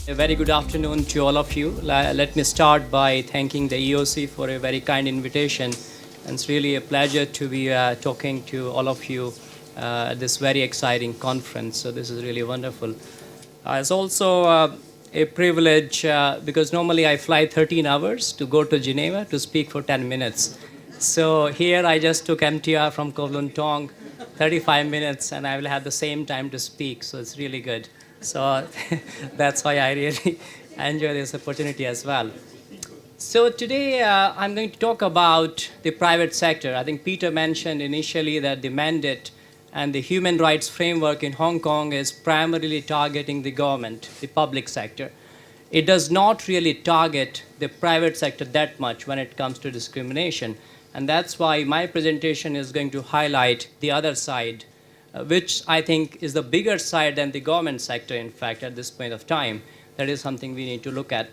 A very good afternoon to all of you. Let me start by thanking the EOC for a very kind invitation. And it's really a pleasure to be talking to all of you at this very exciting conference. So this is really wonderful. It's also a privilege because normally I fly 13 hours to go to Geneva to speak for 10 minutes. So here I just took MTR from Kowloon Tong, 35 minutes, and I will have the same time to speak. So it's really good. So that's why I really enjoy this opportunity as well. So today I'm going to talk about the private sector. I think Peter mentioned initially that the mandate and the human rights framework in Hong Kong is primarily targeting the government, the public sector. It does not really target the private sector that much when it comes to discrimination. And that's why my presentation is going to highlight the other side, which I think is the bigger side than the government sector, in fact, at this point of time. That is something we need to look at.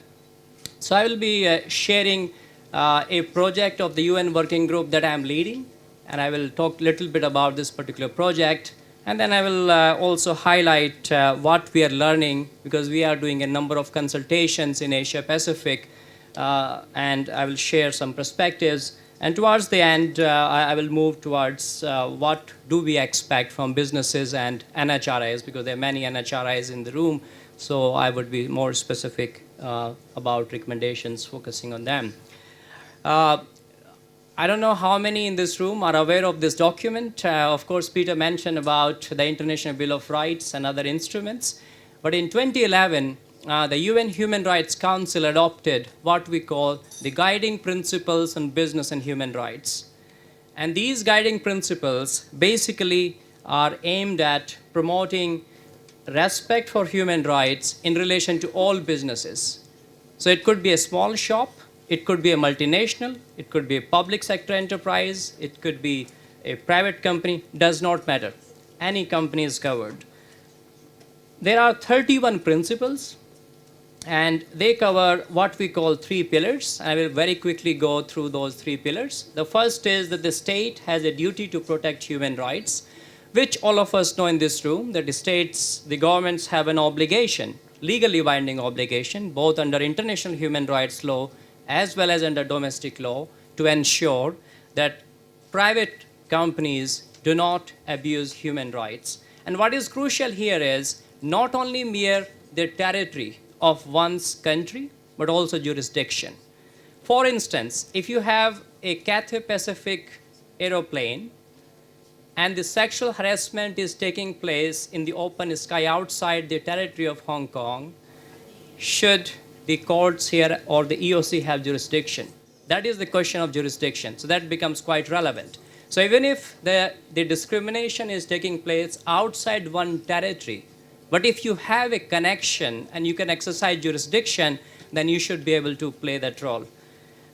So I will be sharing a project of the UN working group that I'm leading, and I will talk a little bit about this particular project. And then I will also highlight what we are learning, because we are doing a number of consultations in Asia Pacific, and I will share some perspectives. And towards the end, I will move towards what do we expect from businesses and NHRIs, because there are many NHRIs in the room, so I would be more specific about recommendations focusing on them. I don't know how many in this room are aware of this document. Of course, Peter mentioned about the International Bill of Rights and other instruments. But in 2011, the UN Human Rights Council adopted what we call the Guiding Principles on Business and Human Rights. And these guiding principles basically are aimed at promoting respect for human rights in relation to all businesses. So it could be a small shop, it could be a multinational, it could be a public sector enterprise, it could be a private company, does not matter. Any company is covered. There are 31 principles, and they cover what we call 3 pillars. I will very quickly go through those 3 pillars. The first is that the state has a duty to protect human rights, which all of us know in this room, that the states, the governments have an obligation, legally binding obligation, both under international human rights law as well as under domestic law, to ensure that private companies do not abuse human rights. And what is crucial here is not only mere the territory of one's country, but also jurisdiction. For instance, if you have a Cathay Pacific aeroplane and the sexual harassment is taking place in the open sky outside the territory of Hong Kong, should the courts here or the EOC have jurisdiction? That is the question of jurisdiction. So that becomes quite relevant. So even if the discrimination is taking place outside one territory, but if you have a connection and you can exercise jurisdiction, then you should be able to play that role.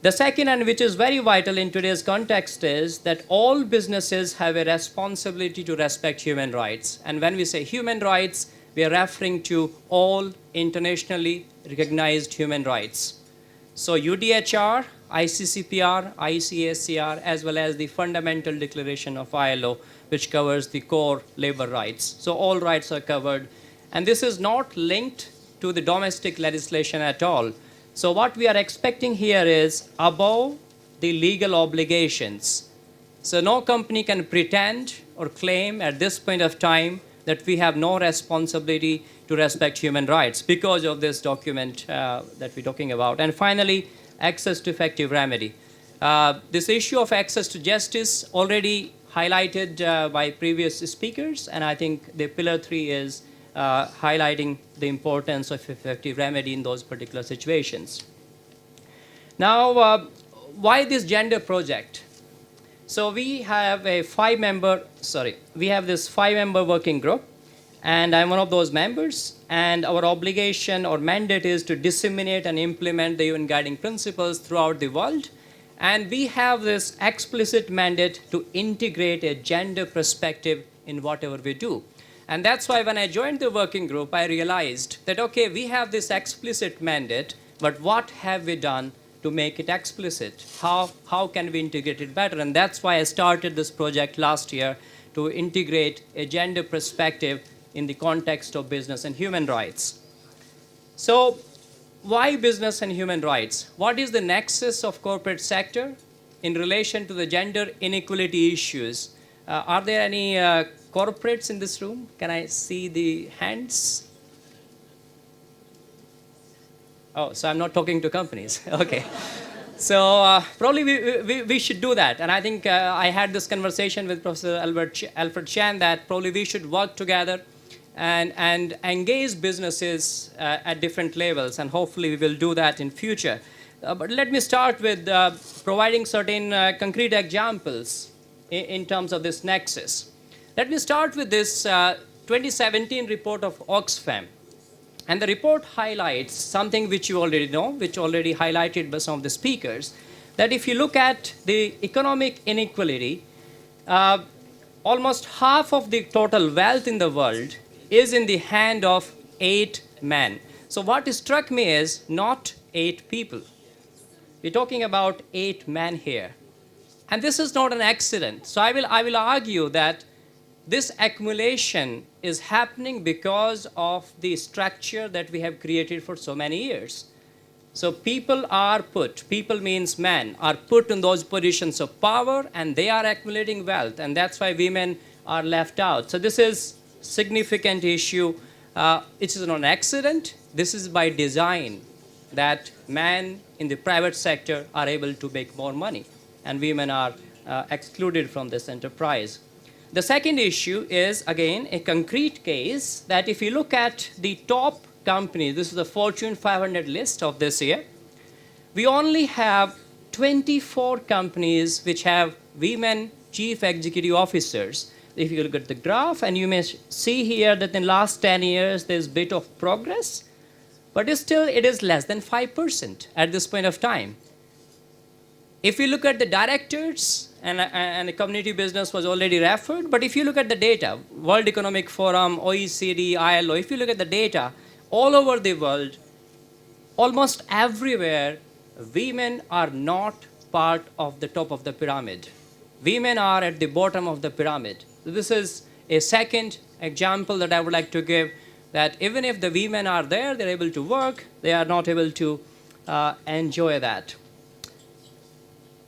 The second, and which is very vital in today's context, is that all businesses have a responsibility to respect human rights. And when we say human rights, we are referring to all internationally recognized human rights. So UDHR, ICCPR, ICACR, as well as the Fundamental Declaration of ILO, which covers the core labor rights. So all rights are covered. And this is not linked to the domestic legislation at all. So what we are expecting here is above the legal obligations. So no company can pretend or claim at this point of time that we have no responsibility to respect human rights because of this document that we're talking about. And finally, access to effective remedy. This issue of access to justice already highlighted by previous speakers, and I think the pillar 3 is highlighting the importance of effective remedy in those particular situations. Now, why this gender project? So we have a 5-member working group, and I'm one of those members, and our obligation or mandate is to disseminate and implement the UN guiding principles throughout the world. And we have this explicit mandate to integrate a gender perspective in whatever we do. And that's why when I joined the working group, I realized that, okay, we have this explicit mandate, but what have we done to make it explicit? How can we integrate it better? And that's why I started this project last year to integrate a gender perspective in the context of business and human rights. So why business and human rights? What is the nexus of corporate sector in relation to the gender inequality issues? Are there any corporates in this room? Can I see the hands? Oh, so I'm not talking to companies. Okay. So probably we should do that. And I think I had this conversation with Professor Alfred Chan that probably we should work together and engage businesses at different levels. And hopefully we will do that in future. But let me start with providing certain concrete examples in terms of this nexus. Let me start with this 2017 report of Oxfam. And the report highlights something which you already know, which already highlighted by some of the speakers, that if you look at the economic inequality, almost half of the total wealth in the world is in the hand of 8 men. So what struck me is not 8 people. We're talking about 8 men here. And this is not an accident. So I will argue that this accumulation is happening because of the structure that we have created for so many years. So people means men, are put in those positions of power and they are accumulating wealth, and that's why women are left out. So this is significant issue. It is not an accident. This is by design that men in the private sector are able to make more money and women are excluded from this enterprise. The second issue is, again, a concrete case that if you look at the top companies, this is the Fortune 500 list of this year, we only have 24 companies which have women chief executive officers. If you look at the graph, and you may see here that in the last 10 years there's a bit of progress, but still it is less than 5% at this point of time. If you look at the directors, and the community business was already referred, but if you look at the data, World Economic Forum, OECD, ILO, if you look at the data, all over the world, almost everywhere, women are not part of the top of the pyramid. Women are at the bottom of the pyramid. So this is a second example that I would like to give, that even if the women are there, they're able to work, they are not able to enjoy that.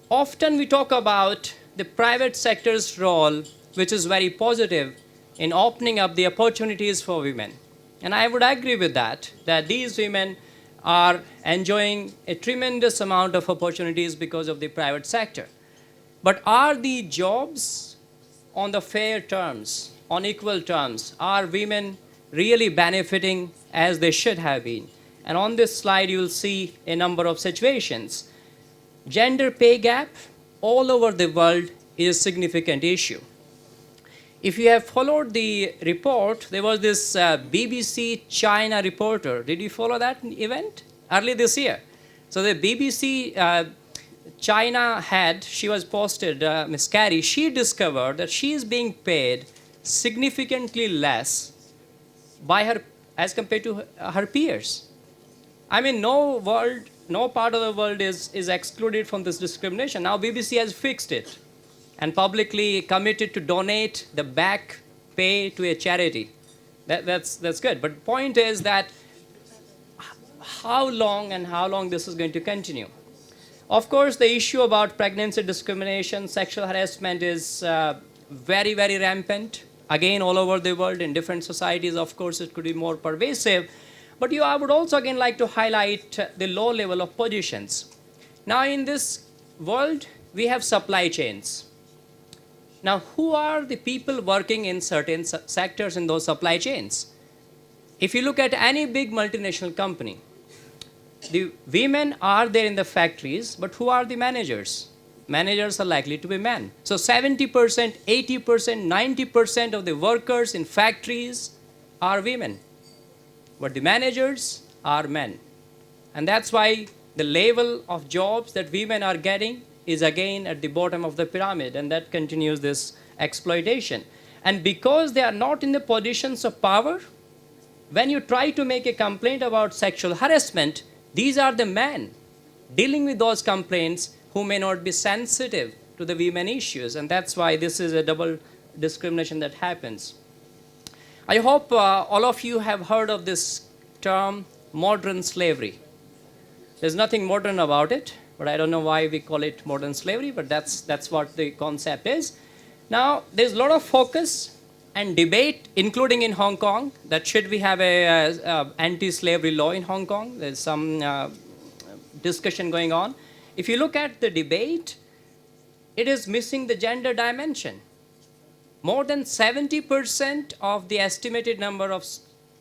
Often we talk about the private sector's role, which is very positive in opening up the opportunities for women. And I would agree with that these women are enjoying a tremendous amount of opportunities because of the private sector. But are the jobs on the fair terms, on equal terms? Are women really benefiting as they should have been? And on this slide, you'll see a number of situations. Gender pay gap all over the world is a significant issue. If you have followed the report, there was this BBC China reporter. Did you follow that event? Early this year. So the BBC China head, she was posted, Ms. Carey, she discovered that she is being paid significantly less by her as compared to her peers. I mean, no part of the world is excluded from this discrimination. Now BBC has fixed it and publicly committed to donate the back pay to a charity. That's good. But the point is that how long this is going to continue? Of course, the issue about pregnancy discrimination, sexual harassment is very, very rampant. Again, all over the world, in different societies, of course, it could be more pervasive. But I would also again like to highlight the low level of positions. Now in this world, we have supply chains. Now who are the people working in certain sectors in those supply chains? If you look at any big multinational company, the women are there in the factories, but who are the managers? Managers are likely to be men. So 70%, 80%, 90% of the workers in factories are women. But the managers are men. And that's why the level of jobs that women are getting is again at the bottom of the pyramid, and that continues this exploitation. And because they are not in the positions of power, when you try to make a complaint about sexual harassment, these are the men dealing with those complaints who may not be sensitive to the women issues. And that's why this is a double discrimination that happens. I hope all of you have heard of this term, modern slavery. There's nothing modern about it, but I don't know why we call it modern slavery, but that's what the concept is. Now, there's a lot of focus and debate, including in Hong Kong, that should we have a anti-slavery law in Hong Kong. There's some discussion going on. If you look at the debate, it is missing the gender dimension. More than 70% of the estimated number of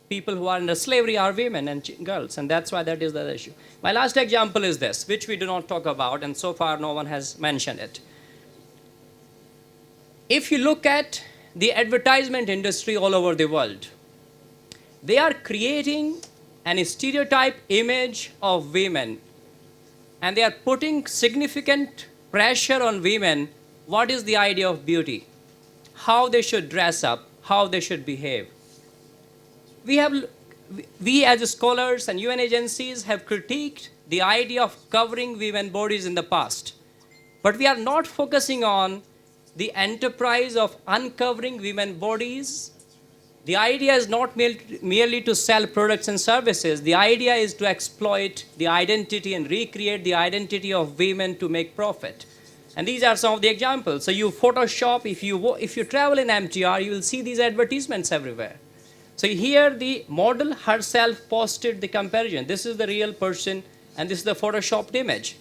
people who are under slavery are women and girls, and that's why that is the issue. My last example is this, which we do not talk about, and so far no one has mentioned it. If you look at the advertisement industry all over the world, they are creating an stereotype image of women, and they are putting significant pressure on women. What is the idea of beauty? How they should dress up, how they should behave. We as scholars and UN agencies have critiqued the idea of covering women's bodies in the past. But we are not focusing on the enterprise of uncovering women's bodies. The idea is not merely to sell products and services. The idea is to exploit the identity and recreate the identity of women to make profit. And these are some of the examples. So you Photoshop, if you travel in MTR, you will see these advertisements everywhere. So here the model herself posted the comparison. This is the real person, and this is the Photoshopped image.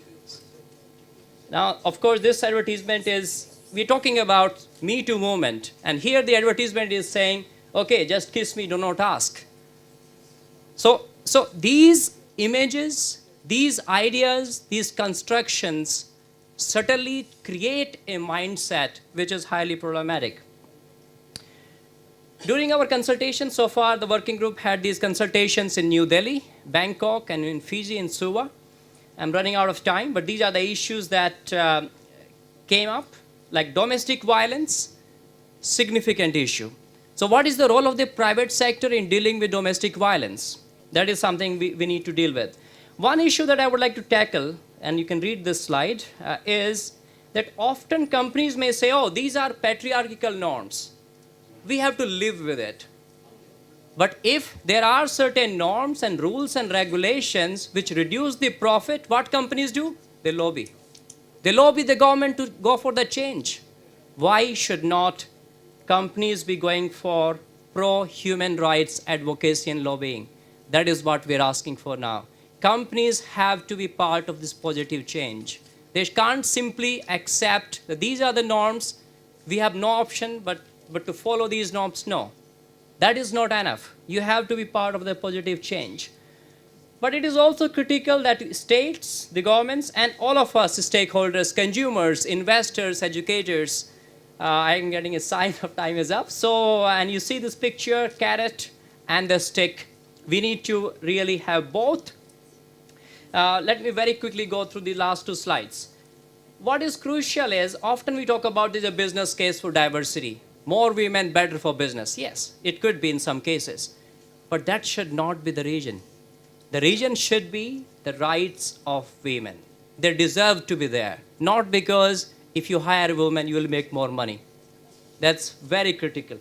Now, of course, this advertisement is, we're talking about Me Too movement. And here the advertisement is saying, okay, just kiss me, do not ask. So these images, these ideas, these constructions certainly create a mindset which is highly problematic. During our consultation so far, the working group had these consultations in New Delhi, Bangkok, and in Fiji, in Suva. I'm running out of time, but these are the issues that came up, like domestic violence, significant issue. So what is the role of the private sector in dealing with domestic violence? That is something we need to deal with. One issue that I would like to tackle, and you can read this slide, is that often companies may say, oh, these are patriarchal norms. We have to live with it. But if there are certain norms and rules and regulations which reduce the profit, what companies do? They lobby. They lobby the government to go for the change. Why should not companies be going for pro-human rights advocacy and lobbying? That is what we're asking for now. Companies have to be part of this positive change. They can't simply accept that these are the norms, we have no option but to follow these norms. No, that is not enough. You have to be part of the positive change. But it is also critical that states, the governments, and all of us stakeholders, consumers, investors, educators, I'm getting a sign of time is up. So, and you see this picture, carrot and the stick. We need to really have both. Let me very quickly go through the last two slides. What is crucial is, often we talk about this a business case for diversity. More women, better for business. Yes, it could be in some cases. But that should not be the reason. The reason should be the rights of women. They deserve to be there. Not because if you hire a woman, you will make more money. That's very critical.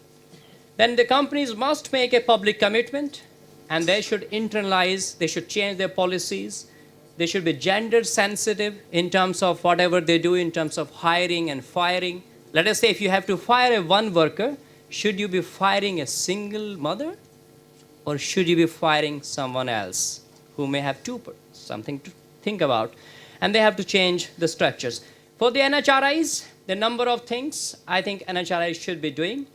Then the companies must make a public commitment, and they should internalize, they should change their policies. They should be gender sensitive in terms of whatever they do in terms of hiring and firing. Let us say if you have to fire one worker, should you be firing a single mother? Or should you be firing someone else who may have two? Something to think about. And they have to change the structures. For the NHRIs, the number of things I think NHRIs should be doing.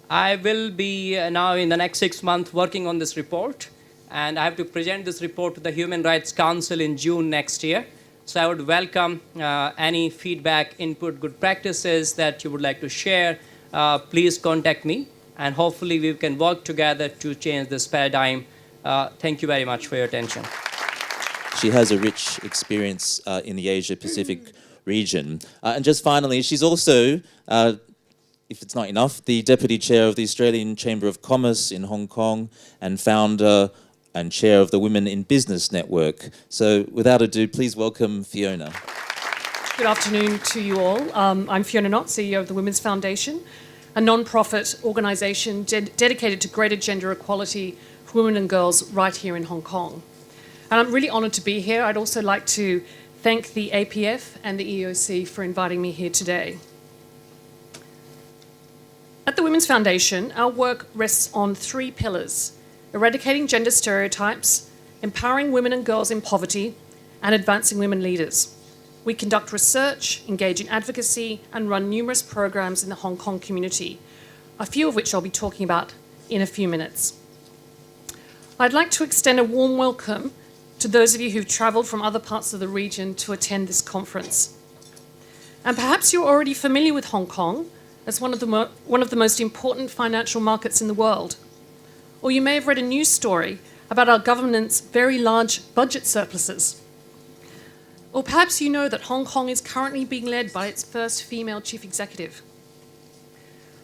I will be now in the next 6 months working on this report. And I have to present this report to the Human Rights Council in June next year. So I would welcome any feedback, input, good practices that you would like to share. Please contact me, and hopefully we can work together to change this paradigm. Thank you very much for your attention. She has a rich experience in the Asia-Pacific region. And just finally, she's also, if it's not enough, the Deputy Chair of the Australian Chamber of Commerce in Hong Kong and founder and chair of the Women in Business Network. So without ado, please welcome Fiona. Good afternoon to you all. I'm Fiona Knott, CEO of the Women's Foundation, a non-profit organisation dedicated to greater gender equality for women and girls right here in Hong Kong. And I'm really honoured to be here. I'd also like to thank the APF and the EOC for inviting me here today. At the Women's Foundation, our work rests on 3 pillars: eradicating gender stereotypes, empowering women and girls in poverty, and advancing women leaders. We conduct research, engage in advocacy, and run numerous programs in the Hong Kong community, a few of which I'll be talking about in a few minutes. I'd like to extend a warm welcome to those of you who've travelled from other parts of the region to attend this conference. And perhaps you're already familiar with Hong Kong as one of the most important financial markets in the world. Or you may have read a news story about our government's very large budget surpluses. Or perhaps you know that Hong Kong is currently being led by its first female chief executive.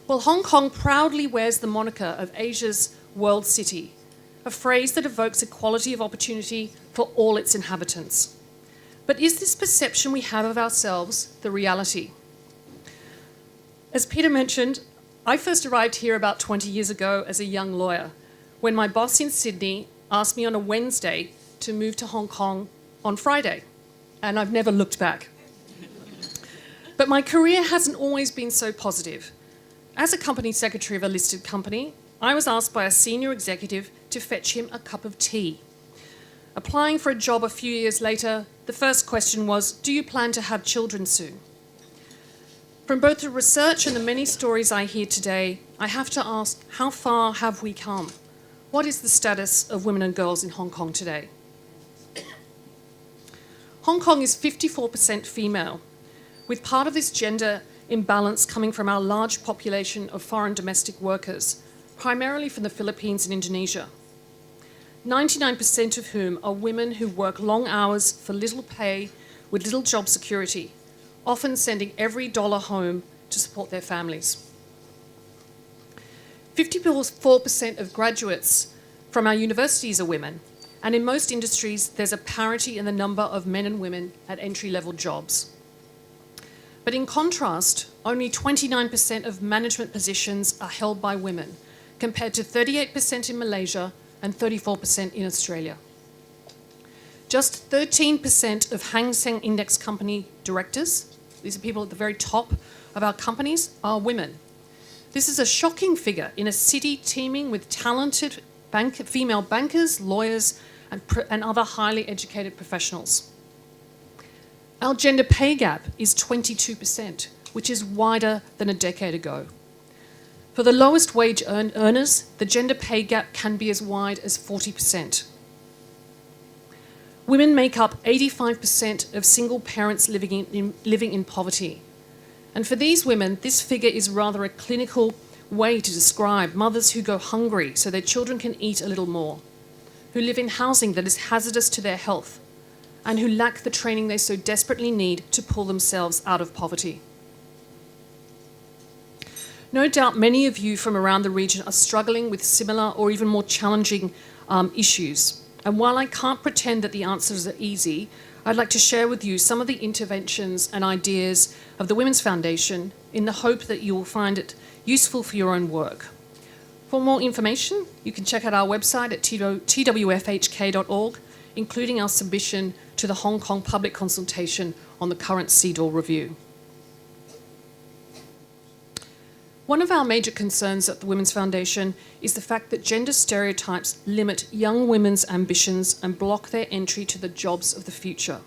Well, Hong Kong proudly wears the moniker of Asia's world city, a phrase that evokes equality of opportunity for all its inhabitants. But is this perception we have of ourselves the reality? As Peter mentioned, I first arrived here about 20 years ago as a young lawyer, when my boss in Sydney asked me on a Wednesday to move to Hong Kong on Friday, and I've never looked back. But my career hasn't always been so positive. As a company secretary of a listed company, I was asked by a senior executive to fetch him a cup of tea. Applying for a job a few years later, the first question was, "Do you plan to have children soon?" From both the research and the many stories I hear today, I have to ask, how far have we come? What is the status of women and girls in Hong Kong today? Hong Kong is 54% female, with part of this gender imbalance coming from our large population of foreign domestic workers, primarily from the Philippines and Indonesia. 99% of whom are women who work long hours for little pay with little job security, often sending every dollar home to support their families. 54% of graduates from our universities are women, and in most industries there's a parity in the number of men and women at entry-level jobs. But in contrast, only 29% of management positions are held by women, compared to 38% in Malaysia and 34% in Australia. Just 13% of Hang Seng Index company directors, these are people at the very top of our companies, are women. This is a shocking figure in a city teeming with talented female bankers, lawyers, and other highly educated professionals. Our gender pay gap is 22%, which is wider than a decade ago. For the lowest wage earners, the gender pay gap can be as wide as 40%. Women make up 85% of single parents living in poverty. And for these women, this figure is rather a clinical way to describe mothers who go hungry so their children can eat a little more, who live in housing that is hazardous to their health, and who lack the training they so desperately need to pull themselves out of poverty. No doubt many of you from around the region are struggling with similar or even more challenging issues. And while I can't pretend that the answers are easy, I'd like to share with you some of the interventions and ideas of the Women's Foundation in the hope that you will find it useful for your own work. For more information, you can check out our website at twfhk.org, including our submission to the Hong Kong public consultation on the current CEDAW review. One of our major concerns at the Women's Foundation is the fact that gender stereotypes limit young women's ambitions and block their entry to the jobs of the future.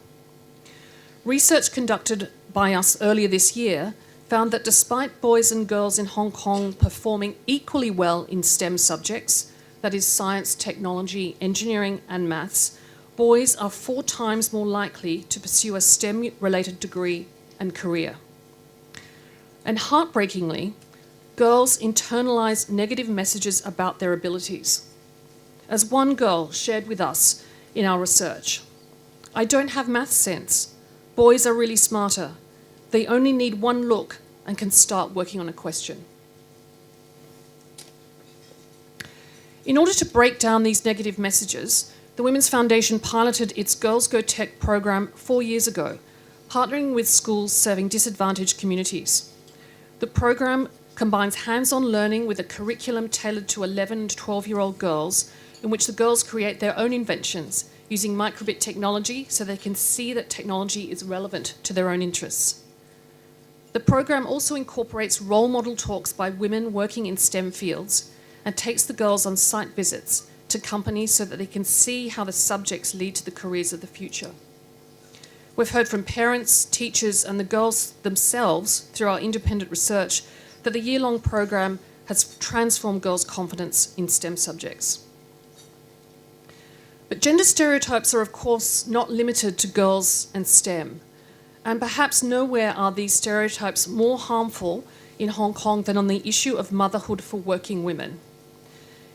Research conducted by us earlier this year found that despite boys and girls in Hong Kong performing equally well in STEM subjects, that is science, technology, engineering and maths, boys are 4 times more likely to pursue a STEM-related degree and career. And heartbreakingly, girls internalise negative messages about their abilities. As one girl shared with us in our research, "I don't have math sense. Boys are really smarter. They only need one look and can start working on a question." In order to break down these negative messages, the Women's Foundation piloted its Girls Go Tech program 4 years ago, partnering with schools serving disadvantaged communities. The program combines hands-on learning with a curriculum tailored to 11 to 12-year-old girls, in which the girls create their own inventions using microbit technology so they can see that technology is relevant to their own interests. The program also incorporates role model talks by women working in STEM fields and takes the girls on site visits to companies so that they can see how the subjects lead to the careers of the future. We've heard from parents, teachers, and the girls themselves through our independent research that the year-long program has transformed girls' confidence in STEM subjects. But gender stereotypes are, of course, not limited to girls and STEM. And perhaps nowhere are these stereotypes more harmful in Hong Kong than on the issue of motherhood for working women.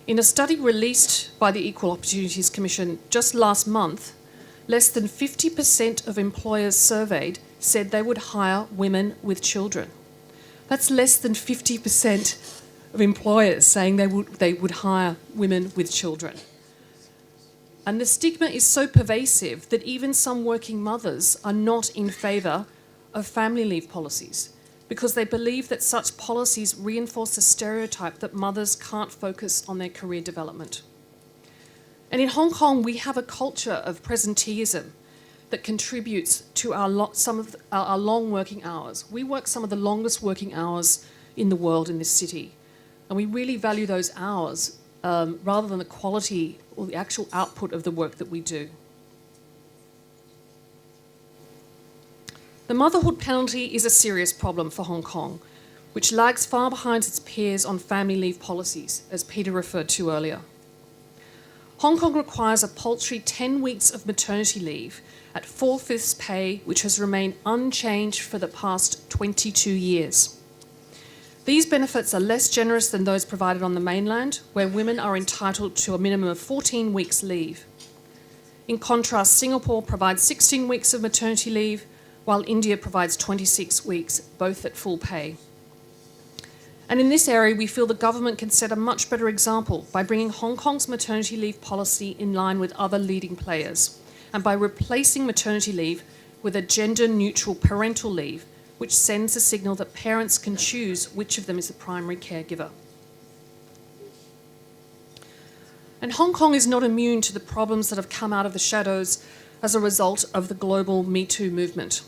In a study released by the Equal Opportunities Commission just last month, less than 50% of employers surveyed said they would hire women with children. That's less than 50% of employers saying they would hire women with children. And the stigma is so pervasive that even some working mothers are not in favour of family leave policies because they believe that such policies reinforce the stereotype that mothers can't focus on their career development. And in Hong Kong, we have a culture of presenteeism that contributes to some of our long working hours. We work some of the longest working hours in the world in this city. And we really value those hours rather than the quality or the actual output of the work that we do. The motherhood penalty is a serious problem for Hong Kong, which lags far behind its peers on family leave policies, as Peter referred to earlier. Hong Kong requires a paltry 10 weeks of maternity leave at 4/5 pay, which has remained unchanged for the past 22 years. These benefits are less generous than those provided on the mainland, where women are entitled to a minimum of 14 weeks leave. In contrast, Singapore provides 16 weeks of maternity leave, while India provides 26 weeks, both at full pay. And in this area, we feel the government can set a much better example by bringing Hong Kong's maternity leave policy in line with other leading players, and by replacing maternity leave with a gender-neutral parental leave, which sends a signal that parents can choose which of them is the primary caregiver. And Hong Kong is not immune to the problems that have come out of the shadows as a result of the global Me Too movement.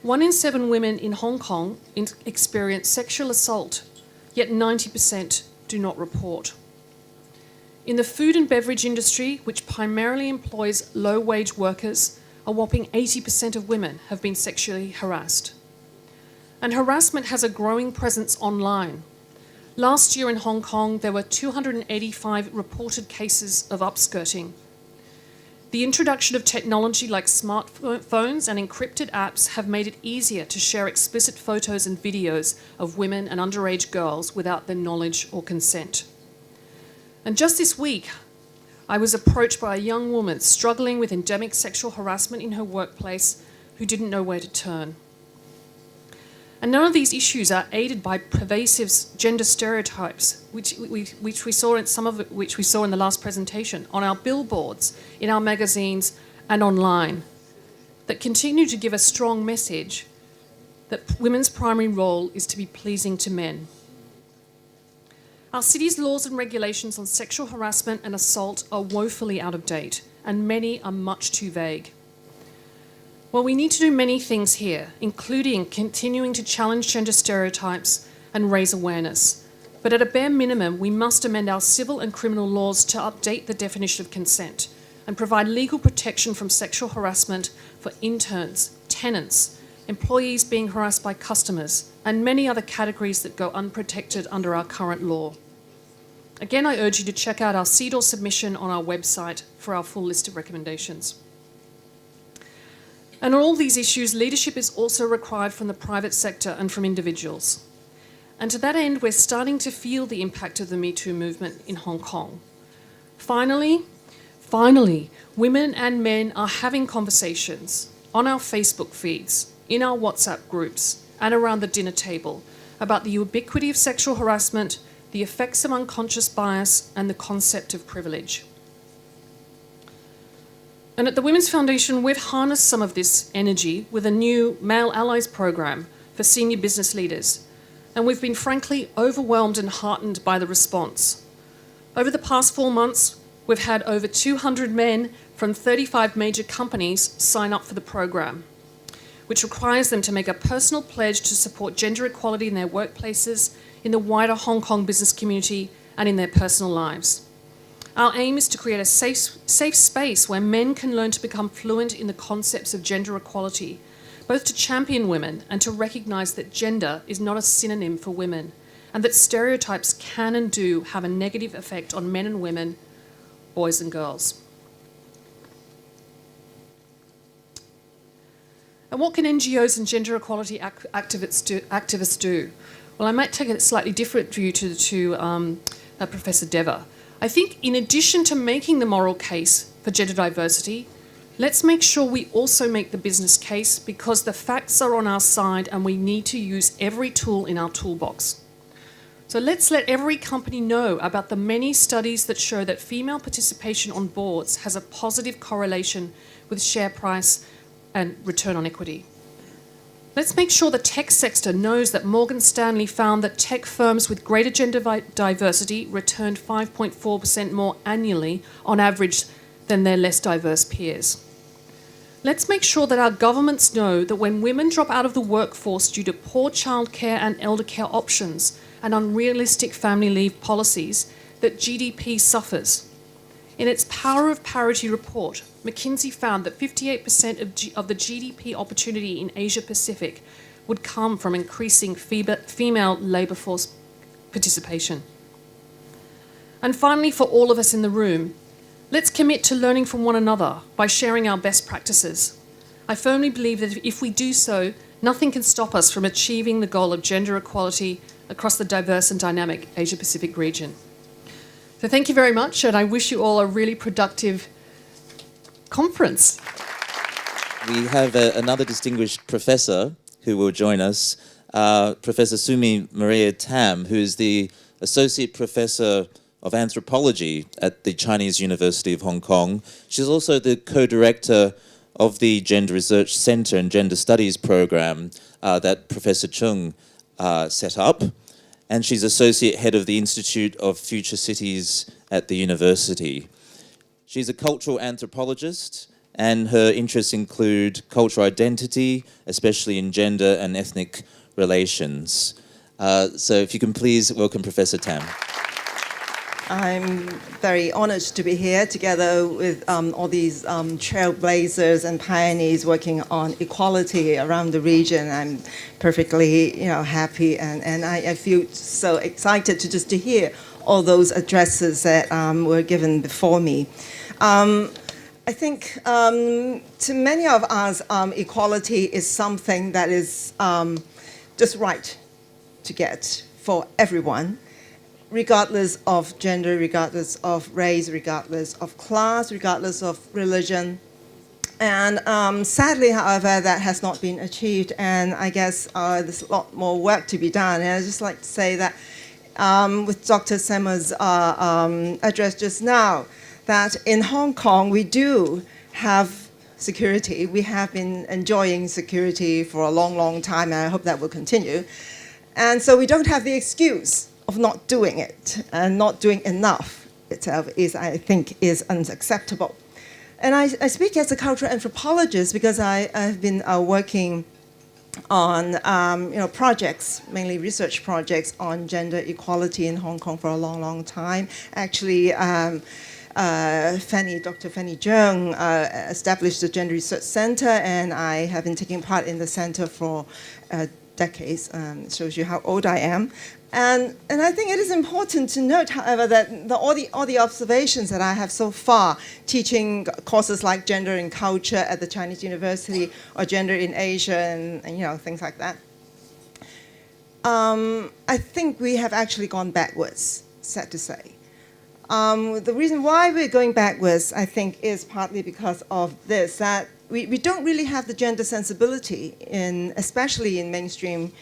1 in 7 women in Hong Kong experience sexual assault, yet 90% do not report. In the food and beverage industry, which primarily employs low-wage workers, a whopping 80% of women have been sexually harassed. And harassment has a growing presence online. Last year in Hong Kong, there were 285 reported cases of upskirting. The introduction of technology like smartphones and encrypted apps have made it easier to share explicit photos and videos of women and underage girls without their knowledge or consent. And just this week, I was approached by a young woman struggling with endemic sexual harassment in her workplace who didn't know where to turn. And none of these issues are aided by pervasive gender stereotypes, which we saw in some of it, which we saw in the last presentation, on our billboards, in our magazines, and online, that continue to give a strong message that women's primary role is to be pleasing to men. Our city's laws and regulations on sexual harassment and assault are woefully out of date, and many are much too vague. Well, we need to do many things here, including continuing to challenge gender stereotypes and raise awareness. But at a bare minimum, we must amend our civil and criminal laws to update the definition of consent and provide legal protection from sexual harassment for interns, tenants, employees being harassed by customers, and many other categories that go unprotected under our current law. Again, I urge you to check out our CEDAW submission on our website for our full list of recommendations. And on all these issues, leadership is also required from the private sector and from individuals. And to that end, we're starting to feel the impact of the Me Too movement in Hong Kong. Finally, women and men are having conversations on our Facebook feeds, in our WhatsApp groups, and around the dinner table about the ubiquity of sexual harassment, the effects of unconscious bias, and the concept of privilege. And at the Women's Foundation, we've harnessed some of this energy with a new Male Allies program for senior business leaders. And we've been frankly overwhelmed and heartened by the response. Over the past 4 months, we've had over 200 men from 35 major companies sign up for the program, which requires them to make a personal pledge to support gender equality in their workplaces, in the wider Hong Kong business community, and in their personal lives. Our aim is to create a safe space where men can learn to become fluent in the concepts of gender equality, both to champion women and to recognise that gender is not a synonym for women, and that stereotypes can and do have a negative effect on men and women, boys and girls. And what can NGOs and gender equality activists do? Well, I might take a slightly different view to Professor Deva. I think in addition to making the moral case for gender diversity, let's make sure we also make the business case, because the facts are on our side and we need to use every tool in our toolbox. So let's let every company know about the many studies that show that female participation on boards has a positive correlation with share price and return on equity. Let's make sure the tech sector knows that Morgan Stanley found that tech firms with greater gender diversity returned 5.4% more annually on average than their less diverse peers. Let's make sure that our governments know that when women drop out of the workforce due to poor childcare and elder care options and unrealistic family leave policies, that GDP suffers. In its Power of Parity report, McKinsey found that 58% of the GDP opportunity in Asia Pacific would come from increasing female labour force participation. And finally, for all of us in the room, let's commit to learning from one another by sharing our best practices. I firmly believe that if we do so, nothing can stop us from achieving the goal of gender equality across the diverse and dynamic Asia Pacific region. So thank you very much, and I wish you all a really productive conference. We have another distinguished professor who will join us, Professor Sumi Maria Tam, who is the Associate Professor of Anthropology at the Chinese University of Hong Kong. She's also the co-director of the Gender Research Centre and Gender Studies program that Professor Chung set up. And she's Associate Head of the Institute of Future Cities at the university. She's a cultural anthropologist, and her interests include cultural identity, especially in gender and ethnic relations. So if you can please welcome Professor Tam. I'm very honoured to be here together with all these trailblazers and pioneers working on equality around the region. I'm perfectly, happy, and I feel so excited to hear all those addresses that were given before me. I think to many of us, equality is something that is just right to get for everyone, regardless of gender, regardless of race, regardless of class, regardless of religion. And sadly, however, that has not been achieved, and I guess there's a lot more work to be done. And I'd just like to say that with Dr. Sema's address just now, that in Hong Kong we do have security. We have been enjoying security for a long, long time, and I hope that will continue. And so we don't have the excuse of not doing it, and not doing enough itself I think, is unacceptable. And I speak as a cultural anthropologist because I've been working on projects, mainly research projects on gender equality in Hong Kong for a long, long time. Actually, Dr. Fanny Zheng established the Gender Research Center, and I have been taking part in the center for decades. Shows you how old I am. And I think it is important to note, however, that all the observations that I have so far, teaching courses like gender and culture at the Chinese University or gender in Asia and things like that, I think we have actually gone backwards, sad to say. The reason why we're going backwards, I think, is partly because of this, that we don't really have the gender sensibility, especially in mainstream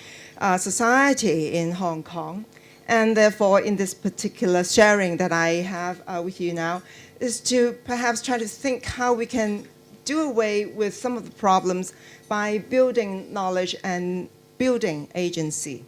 society in Hong Kong. And therefore, in this particular sharing that I have with you now, is to perhaps try to think how we can do away with some of the problems by building knowledge and building agency.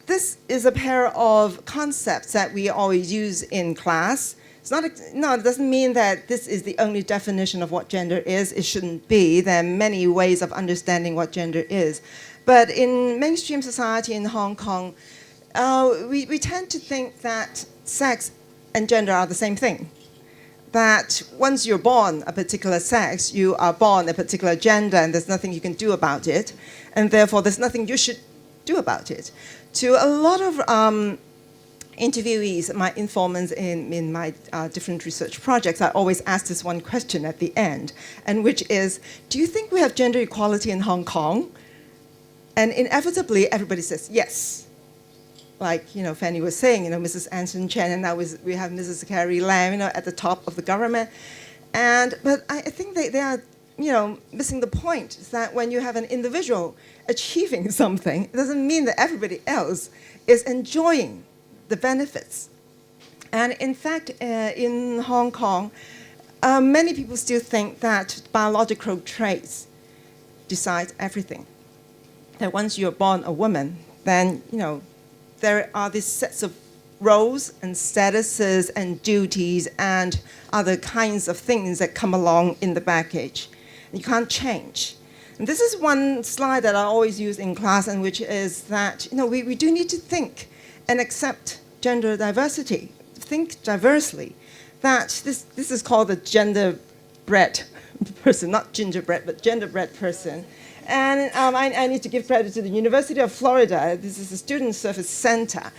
This is a pair of concepts that we always use in class. No, it doesn't mean that this is the only definition of what gender is. It shouldn't be. There are many ways of understanding what gender is. But in mainstream society in Hong Kong, we tend to think that sex and gender are the same thing. That once you're born a particular sex, you are born a particular gender, and there's nothing you can do about it, and therefore there's nothing you should do about it. To a lot of interviewees, my informants in my different research projects, I always ask this one question at the end, and which is, do you think we have gender equality in Hong Kong? And inevitably, everybody says yes. Like, Fanny was saying, Mrs. Anson Chen, and now we have Mrs. Carrie Lam, at the top of the government. But I think they are, missing the point, is that when you have an individual achieving something, it doesn't mean that everybody else is enjoying the benefits. And in fact, in Hong Kong, many people still think that biological traits decide everything. That once you're born a woman, then, there are these sets of roles and statuses and duties and other kinds of things that come along in the baggage. You can't change. And this is one slide that I always use in class, and which is that we do need to think and accept gender diversity, think diversely. That this is called the gender-bred person, not gingerbread, but gender-bred person. And I need to give credit to the University of Florida. This is a student service center.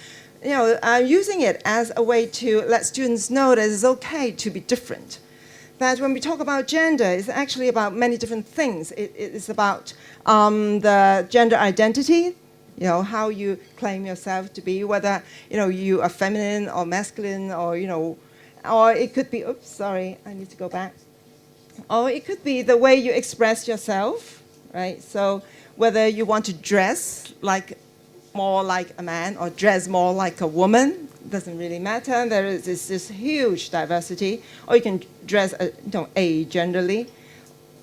Using it as a way to let students know that it's okay to be different. That when we talk about gender, it's actually about many different things. It's about the gender identity, how you claim yourself to be, whether you are feminine or masculine, or it could be. Oops, sorry, I need to go back. Or it could be the way you express yourself. Right? So whether you want to dress more like a man or dress more like a woman, doesn't really matter. There is this huge diversity. Or you can dress agenderly.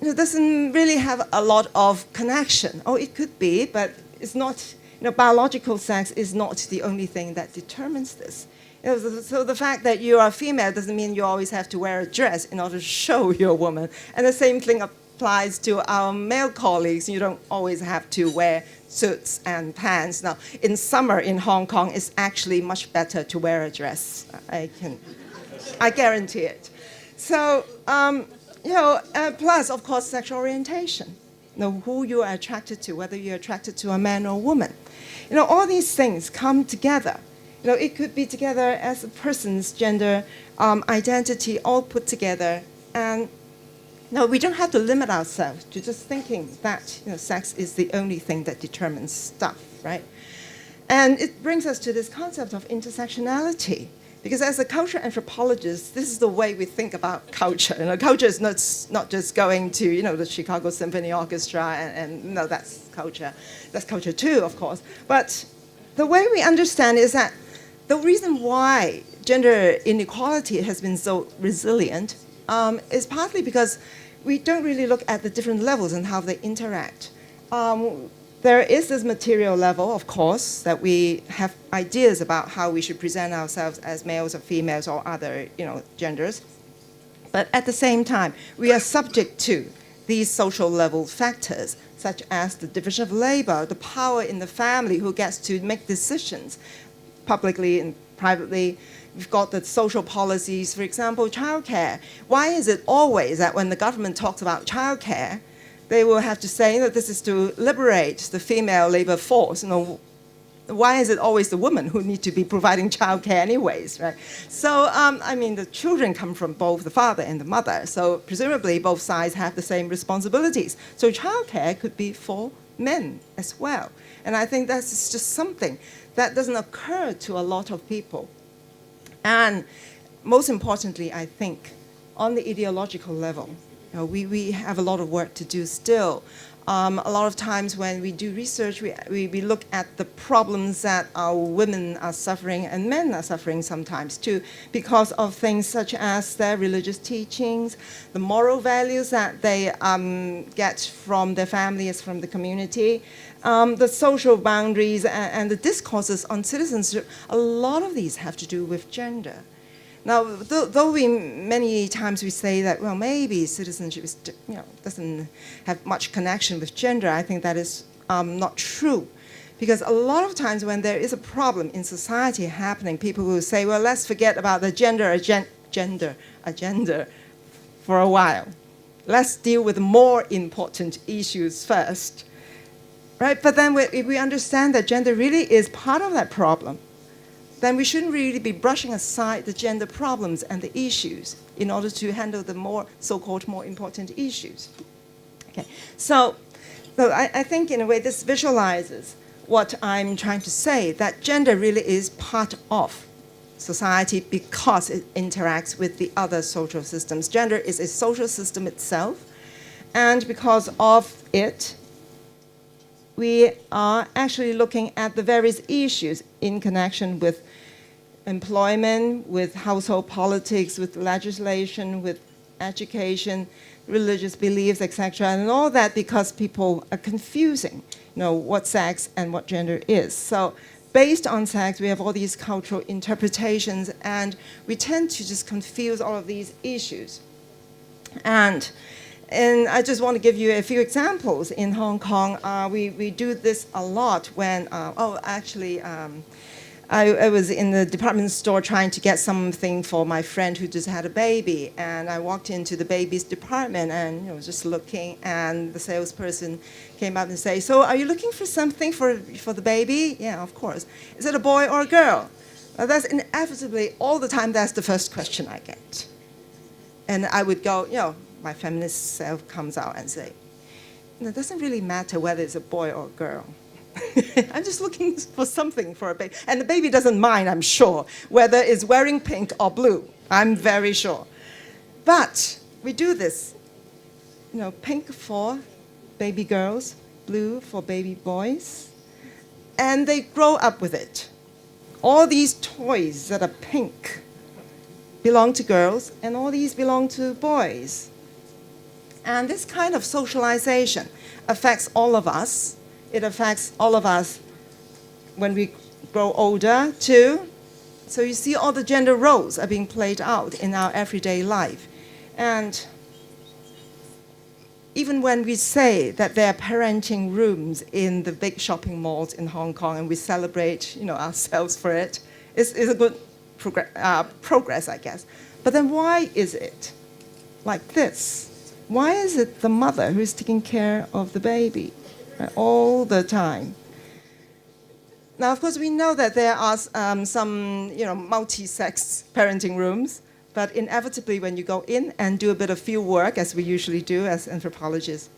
It doesn't really have a lot of connection. Or it could be, but it's not, biological sex is not the only thing that determines this. So the fact that you are female doesn't mean you always have to wear a dress in order to show you're a woman. And the same thing applies to our male colleagues. You don't always have to wear suits and pants. Now, in summer in Hong Kong, it's actually much better to wear a dress. I guarantee it. So, plus, of course, sexual orientation. Who you are attracted to, whether you're attracted to a man or a woman. All these things come together. It could be together as a person's gender identity all put together. And no, we don't have to limit ourselves to just thinking that sex is the only thing that determines stuff, right? And it brings us to this concept of intersectionality. Because as a culture anthropologist, this is the way we think about culture. Culture is not just going to the Chicago Symphony Orchestra and that's culture. That's culture too, of course. But the way we understand is that the reason why gender inequality has been so resilient is partly because we don't really look at the different levels and how they interact. There is this material level, of course, that we have ideas about how we should present ourselves as males or females or other genders. But at the same time, we are subject to these social level factors, such as the division of labor, the power in the family who gets to make decisions publicly and privately. We've got the social policies, for example, childcare. Why is it always that when the government talks about childcare, they will have to say that this is to liberate the female labor force? Why is it always the women who need to be providing childcare anyways, right? So, the children come from both the father and the mother, so presumably both sides have the same responsibilities. So childcare could be for men as well. And I think that's just something that doesn't occur to a lot of people. And most importantly, I think, on the ideological level, we have a lot of work to do still. A lot of times when we do research, we look at the problems that our women are suffering and men are suffering sometimes too, because of things such as their religious teachings, the moral values that they get from their families, from the community, the social boundaries and the discourses on citizenship. A lot of these have to do with gender. Now, though many times we say that, well, maybe citizenship is, doesn't have much connection with gender, I think that is not true. Because a lot of times when there is a problem in society happening, people will say, well, let's forget about the gender agenda for a while. Let's deal with more important issues first. Right? But then if we understand that gender really is part of that problem, then we shouldn't really be brushing aside the gender problems and the issues in order to handle the more so-called more important issues. Okay. So I think in a way this visualizes what I'm trying to say, that gender really is part of society because it interacts with the other social systems. Gender is a social system itself, and because of it, we are actually looking at the various issues in connection with employment, with household politics, with legislation, with education, religious beliefs, etc., and all that because people are confusing, what sex and what gender is. So based on sex, we have all these cultural interpretations, and we tend to just confuse all of these issues. And I just want to give you a few examples. In Hong Kong, we do this a lot when, I was in the department store trying to get something for my friend who just had a baby, and I walked into the baby's department and just looking, and the salesperson came up and said, so are you looking for something for the baby? Yeah, of course. Is it a boy or a girl? Well, that's inevitably, all the time, that's the first question I get. And I would go, my feminist self comes out and say, it doesn't really matter whether it's a boy or a girl. I'm just looking for something for a baby. And the baby doesn't mind, I'm sure, whether it's wearing pink or blue. I'm very sure. But we do this, pink for baby girls, blue for baby boys, and they grow up with it. All these toys that are pink belong to girls, and all these belong to boys. And this kind of socialization affects all of us. It affects all of us when we grow older, too. So you see all the gender roles are being played out in our everyday life. And even when we say that there are parenting rooms in the big shopping malls in Hong Kong, and we celebrate ourselves for it, it's a good progress, I guess. But then why is it like this? Why is it the mother who's taking care of the baby all the time? Now, of course, we know that there are some, multi-sex parenting rooms, but inevitably, when you go in and do a bit of field work, as we usually do as anthropologists,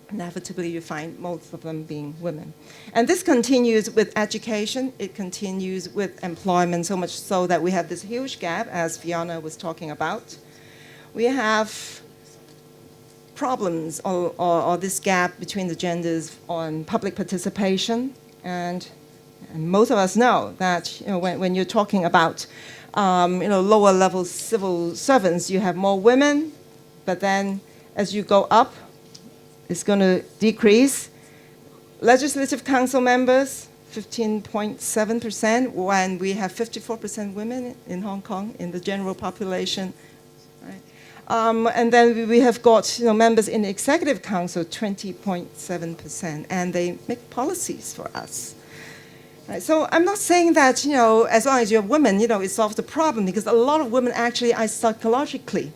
inevitably you find most of them being women. And this continues with education. It continues with employment, so much so that we have this huge gap, as Fiona was talking about. We have problems or this gap between the genders on public participation, and most of us know that when you're talking about lower level civil servants, you have more women, but then as you go up, it's going to decrease. Legislative council members, 15.7%, when we have 54% women in Hong Kong in the general population. And then we have got members in the executive council, 20.7%, and they make policies for us. Right, so I'm not saying that as long as you're a woman, it solves the problem, because a lot of women actually are psychologically.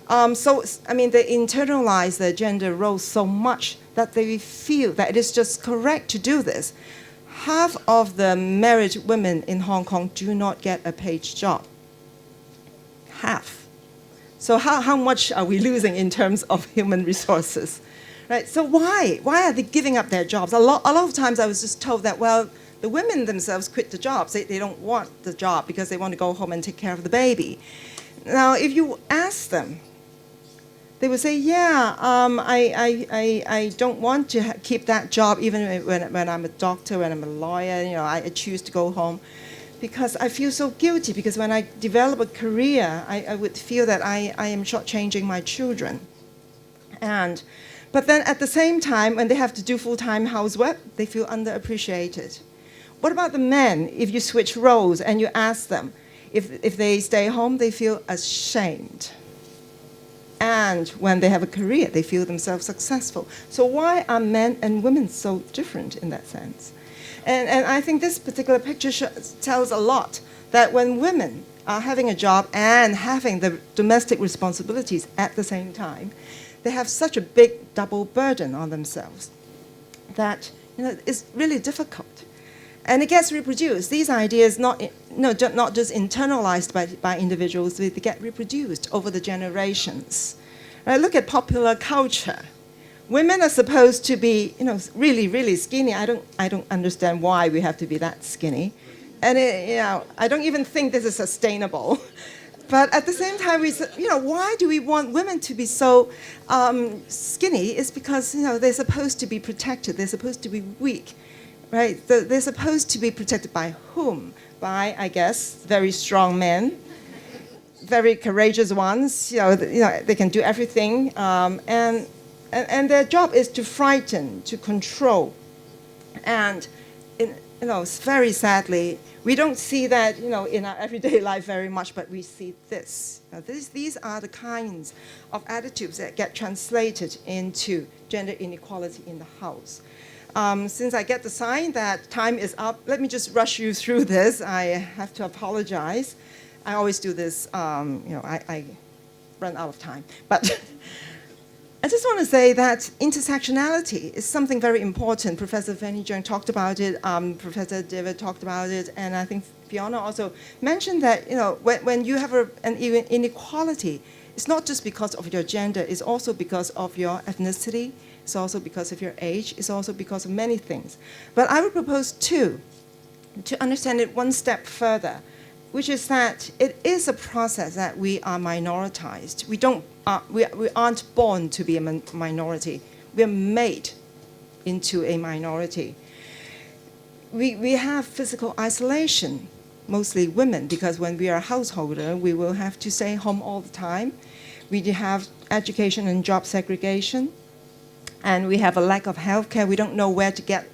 They internalize their gender roles so much that they feel that it is just correct to do this. Half of the married women in Hong Kong do not get a paid job. Half. So how much are we losing in terms of human resources? Right? So why are they giving up their jobs? A lot of times I was just told that, well, the women themselves quit the jobs. They don't want the job because they want to go home and take care of the baby. Now, if you ask them, they would say, yeah, I don't want to keep that job even when I'm a doctor, when I'm a lawyer, I choose to go home. Because I feel so guilty, because when I develop a career, I would feel that I am shortchanging my children. But then at the same time, when they have to do full-time housework, they feel underappreciated. What about the men? If you switch roles and you ask them, If they stay home, they feel ashamed. And when they have a career, they feel themselves successful. So why are men and women so different in that sense? And I think this particular picture tells a lot, that when women are having a job and having the domestic responsibilities at the same time, they have such a big double burden on themselves that it's really difficult. And it gets reproduced. These ideas not just internalized by individuals, they get reproduced over the generations. Look at popular culture. Women are supposed to be, really, really skinny. I don't understand why we have to be that skinny. And I don't even think this is sustainable. But at the same time, why do we want women to be so skinny? It's because they're supposed to be protected. They're supposed to be weak, right? They're supposed to be protected by whom? By, I guess, very strong men, very courageous ones. They can do everything, and their job is to frighten, to control, and very sadly, we don't see that, in our everyday life very much, but we see this. These are the kinds of attitudes that get translated into gender inequality in the house. Since I get the sign that time is up, let me just rush you through this. I have to apologize. I always do this, I run out of time. But I just want to say that intersectionality is something very important. Professor Fanny Zheng talked about it, Professor David talked about it, and I think Fiona also mentioned that when you have an inequality, it's not just because of your gender, it's also because of your ethnicity, it's also because of your age, it's also because of many things. But I would propose to understand it one step further, which is that it is a process that we are minoritized. We aren't born to be a minority. We are made into a minority. We have physical isolation, mostly women, because when we are a householder, we will have to stay home all the time. We have education and job segregation, and we have a lack of healthcare. We don't know where to get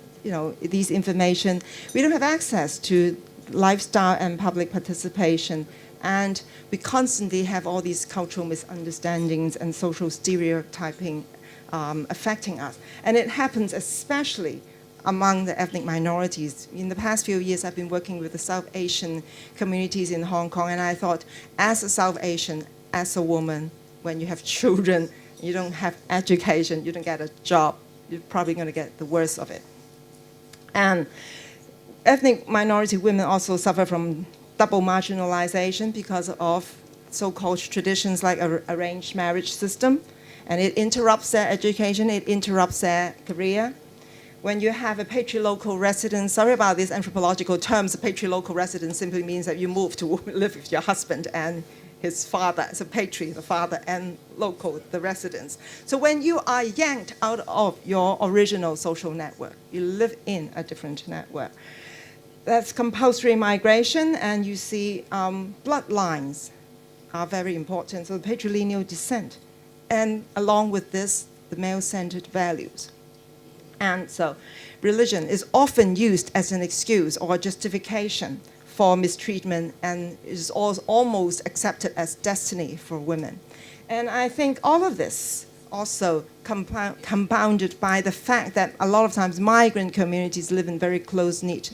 these information. We don't have access to lifestyle and public participation, and we constantly have all these cultural misunderstandings and social stereotyping affecting us. And it happens especially among the ethnic minorities. In the past few years, I've been working with the South Asian communities in Hong Kong, and I thought, as a South Asian, as a woman, when you have children, you don't have education, you don't get a job, you're probably going to get the worst of it. And ethnic minority women also suffer from double marginalization because of so-called traditions like arranged marriage system, and it interrupts their education, it interrupts their career. When you have a patrilocal residence, sorry about these anthropological terms, a patrilocal residence simply means that you move to live with your husband and his father, so patri, the father, and local, the residence. So when you are yanked out of your original social network, you live in a different network. That's compulsory migration, and you see bloodlines are very important, so the patrilineal descent. And along with this, the male-centered values. And so religion is often used as an excuse or justification for mistreatment, and is almost accepted as destiny for women. And I think all of this also compounded by the fact that a lot of times migrant communities live in very close-knit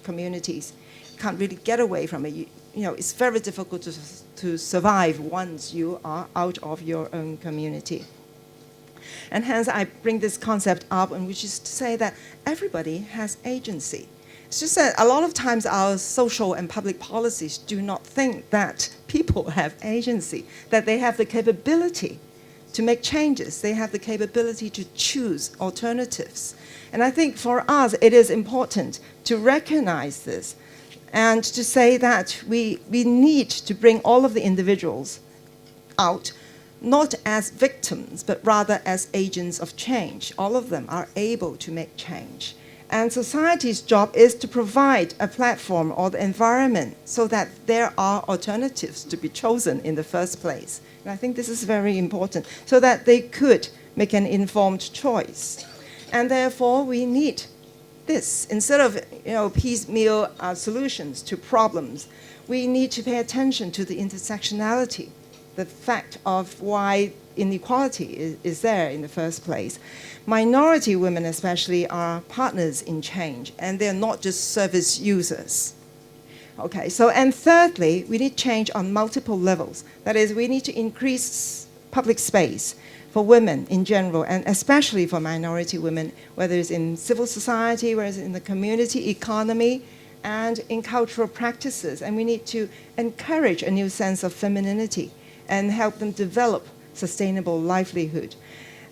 communities. You can't really get away from it. It's very difficult to survive once you are out of your own community. And hence I bring this concept up, and which is to say that everybody has agency. It's just that a lot of times our social and public policies do not think that people have agency, that they have the capability to make changes. They have the capability to choose alternatives. And I think for us, it is important to recognize this and to say that we need to bring all of the individuals out, not as victims, but rather as agents of change. All of them are able to make change. And society's job is to provide a platform or the environment so that there are alternatives to be chosen in the first place. And I think this is very important, so that they could make an informed choice. And therefore, we need this. Instead of piecemeal solutions to problems, we need to pay attention to the intersectionality, the fact of why inequality is there in the first place. Minority women especially are partners in change, and they're not just service users. Okay, so, and thirdly, we need change on multiple levels. That is, we need to increase public space for women in general, and especially for minority women, whether it's in civil society, whether it's in the community economy, and in cultural practices. And we need to encourage a new sense of femininity and help them develop sustainable livelihood.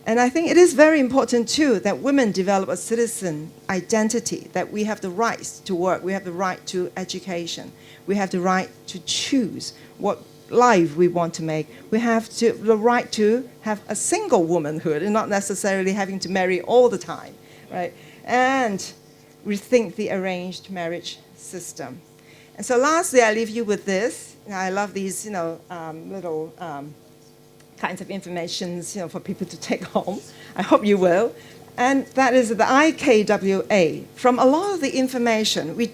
And I think it is very important, too, that women develop a citizen identity, that we have the right to work, we have the right to education, we have the right to choose what life we want to make. We have the right to have a single womanhood and not necessarily having to marry all the time, right? And rethink the arranged marriage system. And so lastly, I leave you with this. I love these, little kinds of information, for people to take home. I hope you will. And that is the IKWA. From a lot of the information, we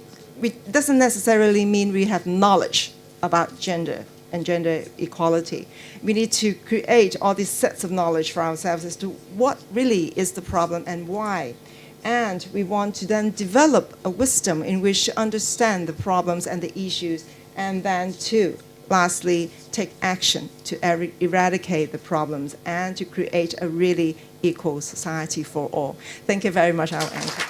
doesn't necessarily mean we have knowledge about gender and gender equality. We need to create all these sets of knowledge for ourselves as to what really is the problem and why. And we want to then develop a wisdom in which to understand the problems and the issues, and then to lastly, take action to eradicate the problems and to create a really equal society for all. Thank you very much, our anchor.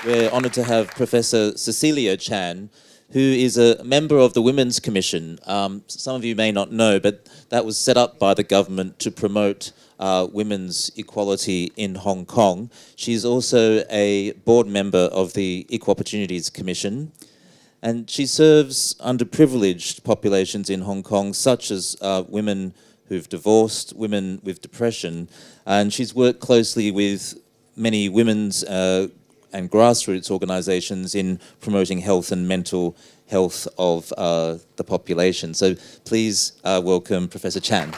We're honoured to have Professor Cecilia Chan, who is a member of the Women's Commission. Some of you may not know, but that was set up by the government to promote women's equality in Hong Kong. She's also a board member of the Equal Opportunities Commission. And she serves underprivileged populations in Hong Kong, such as women who've divorced, women with depression. And she's worked closely with many women's and grassroots organizations in promoting health and mental health of the population. So please welcome Professor Chan.